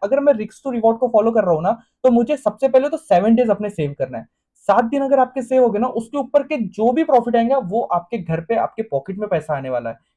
अगर मैं risk to reward को फॉलो कर रहा हूँ ना, तो मुझे सबसे पहले तो 7 डेज अपने सेव करना है। 7 दिन अगर आपके सेव हो गए ना, उसके ऊपर के जो भी प्रॉफिट आएगा वो आपके घर पे, आपके पॉकेट में पैसा आने वाला है।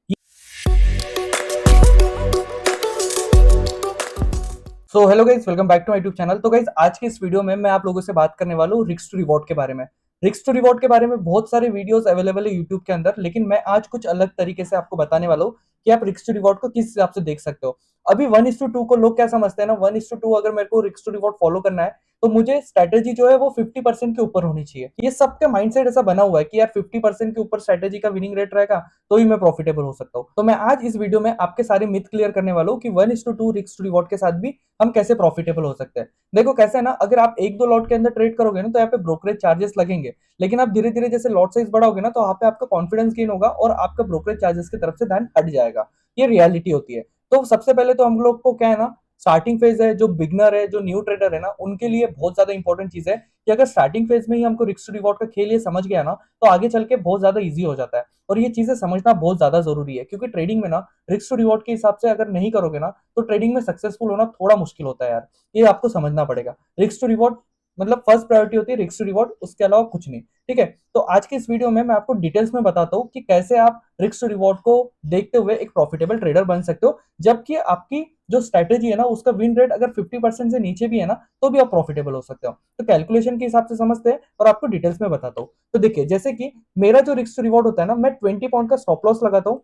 So hello guys, welcome back to my YouTube channel. तो गाइस, आज के इस वीडियो में मैं आप लोगों से बात करने वाला हूँ रिस्क टू रिवॉर्ड के बारे में। रिस्क टू रिवॉर्ड के बारे में बहुत सारे वीडियोस अवेलेबल है यूट्यूब के अंदर, लेकिन मैं आज कुछ अलग तरीके से आपको बताने वाला हूँ कि आप रिस्क टू रिवॉर्ड को किस हिसाब से देख सकते हो। अभी 1:2 को लोग क्या समझते हैं ना, 1:2 अगर मेरे को रिस्क टू रिवॉर्ड फॉलो करना है तो मुझे स्ट्रेटेजी जो है वो 50% के ऊपर होनी चाहिए। ये सबका माइंडसेट ऐसा बना हुआ है कि यार 50% के ऊपर स्ट्रेटेजी का विनिंग रेट रहेगा तो ही मैं प्रॉफिटेबल हो सकता हूँ। तो मैं आज इस वीडियो में आपके सारे मिथ क्लियर करने वाला हूँ कि 1:2 रिस्क टू रिवॉर्ड के साथ भी हम कैसे प्रॉफिटेबल हो सकते हैं। देखो कैसे है ना, अगर आप एक दो लॉट के अंदर ट्रेड करोगे ना तो यहाँ पे ब्रोकरेज चार्जेस लगेंगे, लेकिन आप धीरे धीरे जैसे लॉट साइज बढ़ाओगे ना तो यहाँ पे आपका कॉन्फिडेंस गेन होगा और आपका ब्रोकरेज चार्जेस की तरफ से ध्यान हट जाएगा। ये रियलिटी होती है। तो सबसे पहले तो हम लोग को क्या है ना, स्टार्टिंग फेज है, जो बिगनर है, जो न्यू ट्रेडर है ना, उनके लिए बहुत ज्यादा इंपॉर्टेंट चीज है कि अगर स्टार्टिंग फेज में ही हमको रिस्क टू रिवॉर्ड का खेल ये समझ गया ना, तो आगे चल के बहुत ज्यादा ईजी हो जाता है। और ये चीजें समझना बहुत ज्यादा जरूरी है, क्योंकि ट्रेडिंग में ना रिस्क टू रिवॉर्ड के हिसाब से अगर नहीं करोगे ना तो ट्रेडिंग में सक्सेसफुल होना थोड़ा मुश्किल होता है यार। ये आपको समझना पड़ेगा। रिस्क टू रिवॉर्ड मतलब फर्स्ट प्रायोरिटी होती है रिस्क टू रिवॉर्ड, उसके अलावा कुछ नहीं। ठीक है, तो आज के इस वीडियो में मैं आपको डिटेल्स में बताता हूँ कि कैसे आप रिस्क टू रिवॉर्ड को देखते हुए एक प्रॉफिटेबल ट्रेडर बन सकते हो, जबकि आपकी जो स्ट्रेटेजी है ना उसका विन रेट अगर 50% से नीचे भी है ना तो भी आप प्रॉफिटेबल हो सकते हो। तो कैलकुलेशन के हिसाब से समझते हैं और आपको डिटेल्स में बताता हूँ। तो देखिए, जैसे कि मेरा जो रिस्क टू रिवॉर्ड होता है ना, मैं 20 पॉइंट का स्टॉप लॉस लगाता हूँ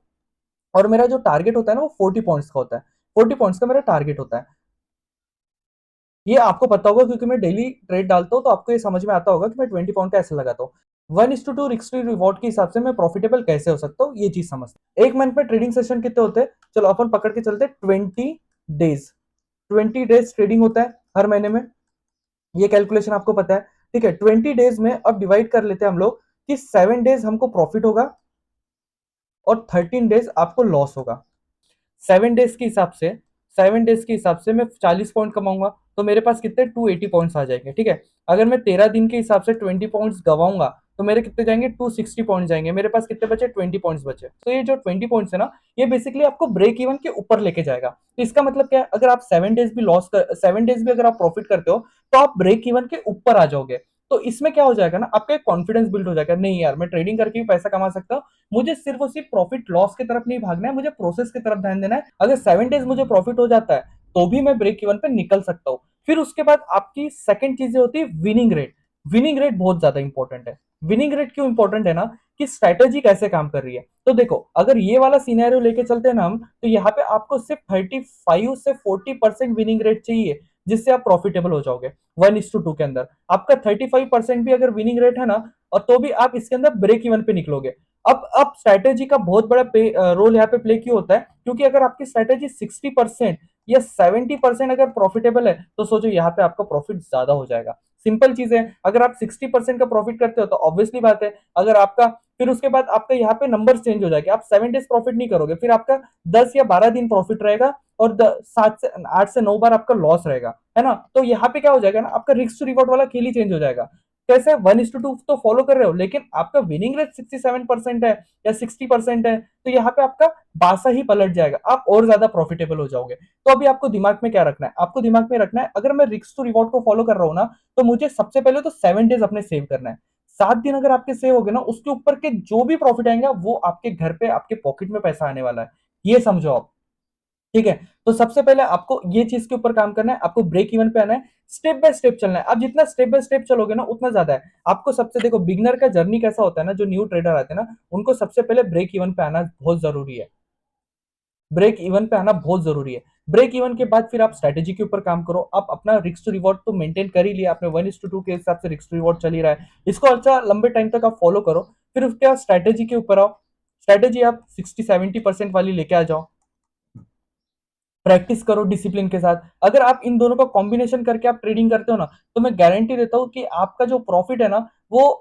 और मेरा जो टारगेट होता है ना वो 40 पॉइंट्स का होता है। 40 पॉइंट्स का मेरा टारगेट होता है। ये आपको पता होगा क्योंकि मैं डेली ट्रेड डालता हूँ, तो आपको ये समझ में आता होगा कि मैं 20 पॉइंट का ऐसे लगाता हूँ। 1:2 रिस्क टू रिवॉर्ड के हिसाब से मैं प्रॉफिटेबल कैसे हो सकता हूँ, ये चीज समझते हैं। एक मंथ में ट्रेडिंग सेशन कितने होते हैं, चलो अपन पकड़ के चलते हैं 20 डेज। 20 डेज ट्रेडिंग होता है हर महीने में, ये कैलकुलेशन आपको पता है। ठीक है, 20 डेज में अब डिवाइड कर लेते हैं हम लोग कि 7 डेज हमको प्रॉफिट होगा और 13 डेज आपको लॉस होगा। 7 डेज के हिसाब से 7 डेज के हिसाब से मैं 40 पॉइंट कमाऊंगा, तो मेरे पास कितने 280 पॉइंट्स आ जाएंगे। ठीक है, अगर मैं 13 दिन के हिसाब से 20 पॉइंट्स गवाऊंगा तो मेरे कितने जाएंगे, 260 पॉइंट जाएंगे। मेरे पास कितने बचे, 20 पॉइंट्स बचे। तो ये जो 20 पॉइंट्स है ना, ये बेसिकली आपको ब्रेक इवन के ऊपर लेके जाएगा। तो इसका मतलब क्या है, अगर आप 7 डेज भी 7 डेज भी अगर आप प्रॉफिट करते हो तो आप ब्रेक इवन के ऊपर आ जाओगे। तो इसमें क्या हो जाएगा ना, आपका एक कॉन्फिडेंस बिल्ड हो जाएगा, नहीं यार मैं ट्रेडिंग करके भी पैसा कमा सकता हूँ। मुझे सिर्फ और सिर्फ प्रॉफिट लॉस की तरफ नहीं भागना है, मुझे प्रोसेस की तरफ ध्यान देना है। अगर 7 डेज मुझे प्रॉफिट हो जाता है तो भी मैं ब्रेक इवन पे निकल सकता हूँ। फिर उसके बाद आपकी सेकंड चीजें होती है विनिंग रेट। विनिंग रेट बहुत ज्यादा इंपॉर्टेंट है। विनिंग रेट क्यों इंपॉर्टेंट है ना, कि स्ट्रैटेजी कैसे काम कर रही है। तो देखो, अगर ये वाला सिनेरियो लेके चलते हैं ना हम, तो यहाँ पे आपको सिर्फ 35 से 40% विनिंग रेट चाहिए, जिससे आप प्रॉफिटेबल हो जाओगे। 1:2 के अंदर आपका 35% भी अगर विनिंग रेट है ना, और तो भी आप इसके अंदर ब्रेक इवन पे निकलोगे। अब स्ट्रैटेजी का बहुत बड़ा रोल यहाँ पे प्ले क्यों होता है, क्योंकि अगर आपकी स्ट्रैटेजी 60% या 70% अगर प्रॉफिटेबल है तो सोचो यहाँ पे आपका प्रॉफिट ज्यादा हो जाएगा। सिंपल चीज है, अगर आप 60% का प्रॉफिट करते हो तो ऑब्वियसली बात है, अगर आपका फिर उसके बाद आपका यहाँ पे नंबर चेंज हो जाएगा। आप 7 डेज प्रॉफिट नहीं करोगे, फिर आपका 10 या 12 दिन प्रॉफिट रहेगा और 7 से 8 से 9 बार आपका लॉस रहेगा, है ना। तो यहाँ पे क्या हो जाएगा ना, आपका रिस्क टू रिवॉर्ड वाला खेल ही चेंज हो जाएगा। कैसे, 1:2 तो फॉलो कर रहे हो, लेकिन आपका विनिंग रेट 67% है या 60% है, तो यहाँ पे आपका बासा ही पलट जाएगा, आप और ज्यादा प्रॉफिटेबल हो जाओगे। तो अभी आपको दिमाग में क्या रखना है, आपको दिमाग में रखना है अगर मैं रिस्क टू रिवॉर्ड को फॉलो कर रहा हूँ ना, तो मुझे सबसे पहले तो 7 डेज अपने सेव करना है। 7 दिन अगर आपके सेव हो गए ना, उसके ऊपर के जो भी प्रॉफिट आएंगे वो आपके घर पे, आपके पॉकेट में पैसा आने वाला है। ये समझो आप। ठीक है, तो सबसे पहले आपको ये चीज के ऊपर काम करना है, आपको ब्रेक इवन पे आना है। स्टेप बाय स्टेप चलना है। आप जितना स्टेप बाय स्टेप चलोगे ना उतना ज्यादा है आपको। सबसे देखो, बिगनर का जर्नी कैसा होता है ना, जो न्यू ट्रेडर आते हैं ना, उनको सबसे पहले ब्रेक इवन पे आना बहुत जरूरी है। ब्रेक इवन पे आना बहुत जरूरी है। ब्रेक इवन के बाद फिर आप स्ट्रेटेजी के ऊपर काम करो। आप अपना रिस्क टू रिवॉर्ड तो मेंटेन कर ही लिया आपने, 1:2 के हिसाब से रिस्क टू रिवॉर्ड चल ही रहा है, इसको अच्छा लंबे टाइम तक आप फॉलो करो। फिर उसके बाद स्ट्रेटेजी के ऊपर आओ। स्ट्रेटेजी आप 60-70% वाली लेके आ जाओ। प्रैक्टिस करो डिसिप्लिन के साथ। अगर आप इन दोनों का कॉम्बिनेशन करके आप ट्रेडिंग करते हो ना, तो मैं गारंटी देता हूं कि आपका जो प्रॉफिट है ना, वो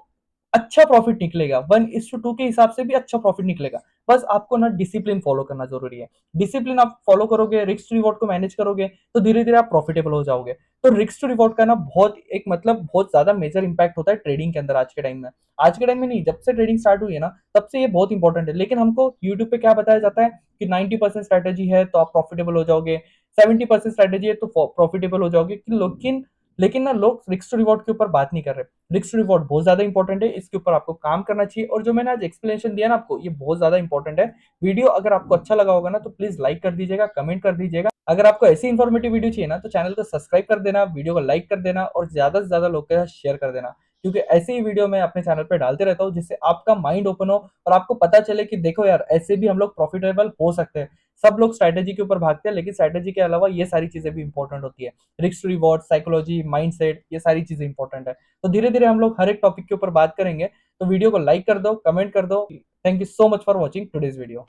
अच्छा प्रॉफिट निकलेगा। 1:2 के हिसाब से भी अच्छा प्रॉफिट निकलेगा। बस आपको ना डिसिप्लिन फॉलो करना जरूरी है। डिसिप्लिन आप फॉलो करोगे, रिस्क टू रिवॉर्ड को मैनेज करोगे, तो धीरे धीरे आप प्रॉफिटेबल हो जाओगे। तो रिस्क टू रिवॉर्ड का ना बहुत एक मतलब बहुत ज्यादा मेजर इंपैक्ट होता है ट्रेडिंग के अंदर आज के टाइम में। आज के टाइम में नहीं, जब से ट्रेडिंग स्टार्ट हुई है ना, तब से ये बहुत इंपॉर्टेंट है। लेकिन हमको यूट्यूब पे क्या बताया जाता है कि 90% स्ट्रेटेजी है तो आप प्रॉफिटेबल हो जाओगे, 70% स्ट्रैटेजी है तो प्रॉफिटेबल हो जाओगे। लेकिन लेकिन ना लोग रिस्क टू रिवॉर्ड के ऊपर बात नहीं कर रहे। रिस्क टू रिवॉर्ड बहुत ज्यादा इंपॉर्टेंट है, इसके ऊपर आपको काम करना चाहिए। और जो मैंने आज एक्सप्लेनेशन दिया ना आपको, ये बहुत ज्यादा इंपॉर्टेंट है। वीडियो अगर आपको अच्छा लगा होगा ना तो प्लीज लाइक कर दीजिएगा, कमेंट कर दीजिएगा। अगर आपको ऐसी इन्फॉर्मेटिव वीडियो चाहिए ना तो चैनल को सब्सक्राइब कर देना, वीडियो को लाइक कर देना और ज्यादा से ज्यादा लोग के साथ शेयर कर देना, क्योंकि ऐसे ही वीडियो मैं अपने चैनल पे डालते रहता हूँ जिससे आपका माइंड ओपन हो और आपको पता चले कि देखो यार ऐसे भी हम लोग प्रॉफिटेबल हो सकते हैं। सब लोग स्ट्रैटेजी के ऊपर भागते हैं, लेकिन स्ट्रैटेजी के अलावा ये सारी चीजें भी इंपॉर्टेंट होती है। Risk to reward, psychology, mindset, ये सारी चीजें इंपॉर्टेंट है। तो धीरे धीरे हम लोग हर एक टॉपिक के ऊपर बात करेंगे। तो वीडियो को लाइक कर दो, कमेंट कर दो। Thank you so much for watching today's video.